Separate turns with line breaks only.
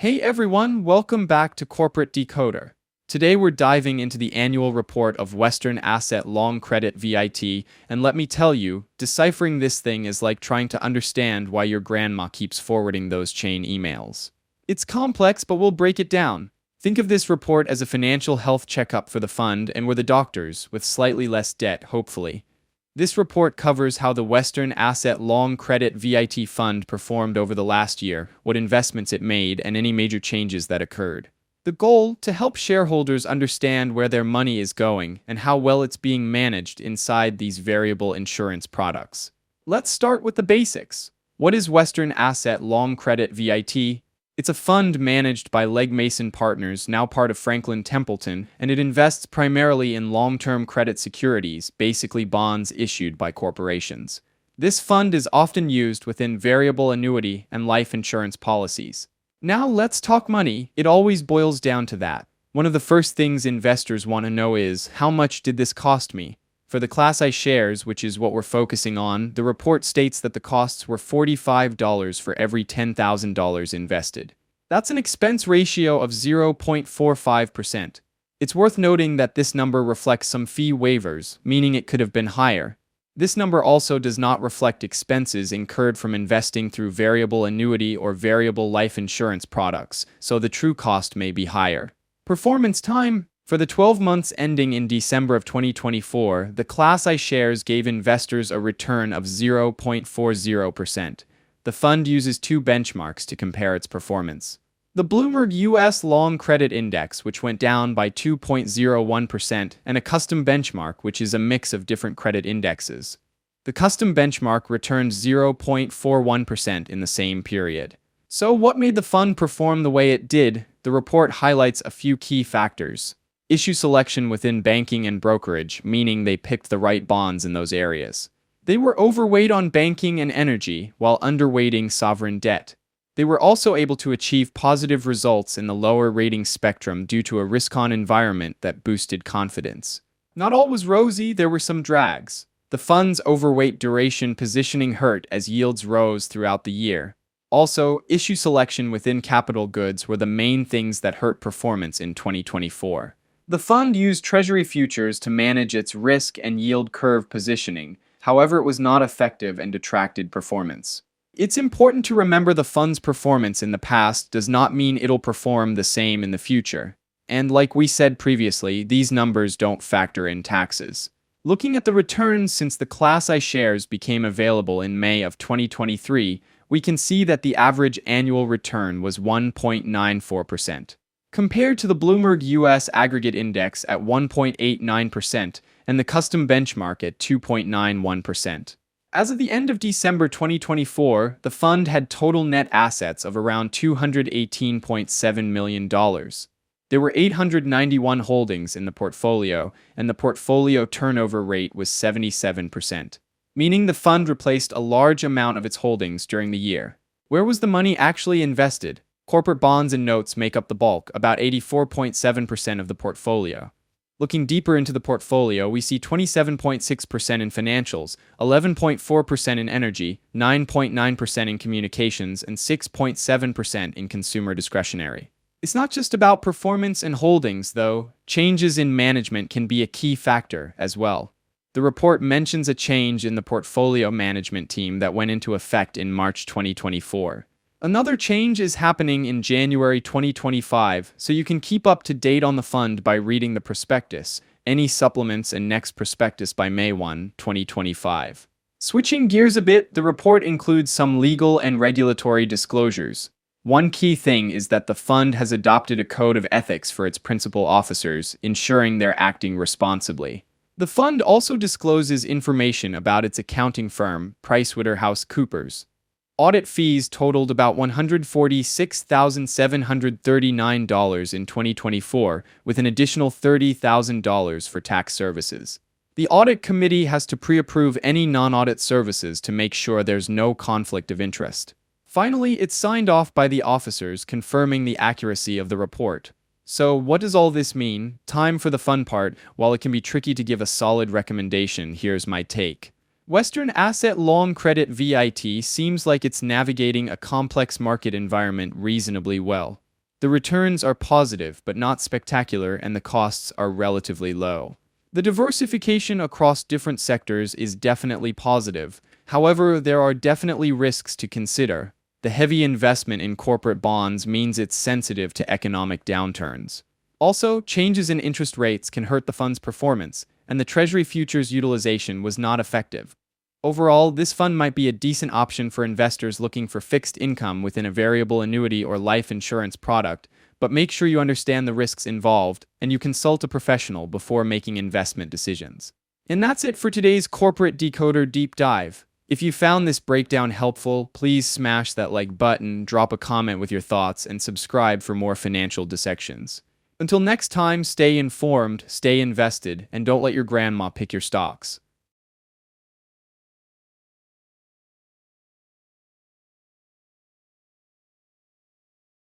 Hey everyone, welcome back to Corporate Decoder. Today we're diving into the annual report of Western Asset Long Credit VIT, and let me tell you, deciphering this thing is like trying to understand why your grandma keeps forwarding those chain emails. It's complex, but we'll break it down. Think of this report as a financial health checkup for the fund, and we're the doctors, with slightly less debt, hopefully. This report covers how the Western Asset Long Credit VIT Fund performed over the last year, what investments it made, and any major changes that occurred. The goal, to help shareholders understand where their money is going and how well it's being managed inside these variable insurance products. Let's start with the basics. What is Western Asset Long Credit VIT? It's a fund managed by Legg Mason Partners, now part of Franklin Templeton, and it invests primarily in long-term credit securities, basically bonds issued by corporations. This fund is often used within variable annuity and life insurance policies. Now let's talk money. It always boils down to that. One of the first things investors want to know is, how much did this cost me? For the Class I shares, which is what we're focusing on, the report states that the costs were $45 for every $10,000 invested. That's an expense ratio of 0.45%. It's worth noting that this number reflects some fee waivers, meaning it could have been higher. This number also does not reflect expenses incurred from investing through variable annuity or variable life insurance products, so the true cost may be higher. Performance time. For the 12 months ending in December of 2024, the Class I shares gave investors a return of 0.40%. The fund uses two benchmarks to compare its performance. The Bloomberg U.S. Long Credit Index, which went down by 2.01%, and a custom benchmark, which is a mix of different credit indexes. The custom benchmark returned 0.41% in the same period. So what made the fund perform the way it did? The report highlights a few key factors. Issue selection within banking and brokerage, meaning they picked the right bonds in those areas. They were overweight on banking and energy, while underweighting sovereign debt. They were also able to achieve positive results in the lower rating spectrum due to a risk-on environment that boosted confidence. Not all was rosy, there were some drags. The fund's overweight duration positioning hurt as yields rose throughout the year. Also, issue selection within capital goods were the main things that hurt performance in 2024. The fund used Treasury futures to manage its risk and yield curve positioning, however it was not effective and detracted performance. It's important to remember the fund's performance in the past does not mean it'll perform the same in the future. And like we said previously, these numbers don't factor in taxes. Looking at the returns since the Class I shares became available in May of 2023, we can see that the average annual return was 1.94%. Compared to the Bloomberg U.S. Aggregate Index at 1.89% and the custom benchmark at 2.91%. As of the end of December 2024, the fund had total net assets of around $218.7 million. There were 891 holdings in the portfolio, and the portfolio turnover rate was 77%, meaning the fund replaced a large amount of its holdings during the year. Where was the money actually invested? Corporate bonds and notes make up the bulk, about 84.7% of the portfolio. Looking deeper into the portfolio, we see 27.6% in financials, 11.4% in energy, 9.9% in communications, and 6.7% in consumer discretionary. It's not just about performance and holdings, though. Changes in management can be a key factor as well. The report mentions a change in the portfolio management team that went into effect in March 2024. Another change is happening in January 2025, so you can keep up to date on the fund by reading the prospectus, any supplements, and next prospectus by May 1, 2025. Switching gears a bit, the report includes some legal and regulatory disclosures. One key thing is that the fund has adopted a code of ethics for its principal officers, ensuring they're acting responsibly. The fund also discloses information about its accounting firm, PricewaterhouseCoopers. Audit fees totaled about $146,739 in 2024, with an additional $30,000 for tax services. The audit committee has to pre-approve any non-audit services to make sure there's no conflict of interest. Finally, it's signed off by the officers, confirming the accuracy of the report. So, what does all this mean? Time for the fun part. While it can be tricky to give a solid recommendation, here's my take. Western Asset Long Credit VIT seems like it's navigating a complex market environment reasonably well. The returns are positive but not spectacular, and the costs are relatively low. The diversification across different sectors is definitely positive. However, there are definitely risks to consider. The heavy investment in corporate bonds means it's sensitive to economic downturns. Also, changes in interest rates can hurt the fund's performance, and the Treasury futures utilization was not effective. Overall, this fund might be a decent option for investors looking for fixed income within a variable annuity or life insurance product, but make sure you understand the risks involved and you consult a professional before making investment decisions. And that's it for today's Corporate Decoder Deep Dive. If you found this breakdown helpful, please smash that like button, drop a comment with your thoughts, and subscribe for more financial dissections. Until next time, stay informed, stay invested, and don't let your grandma pick your stocks.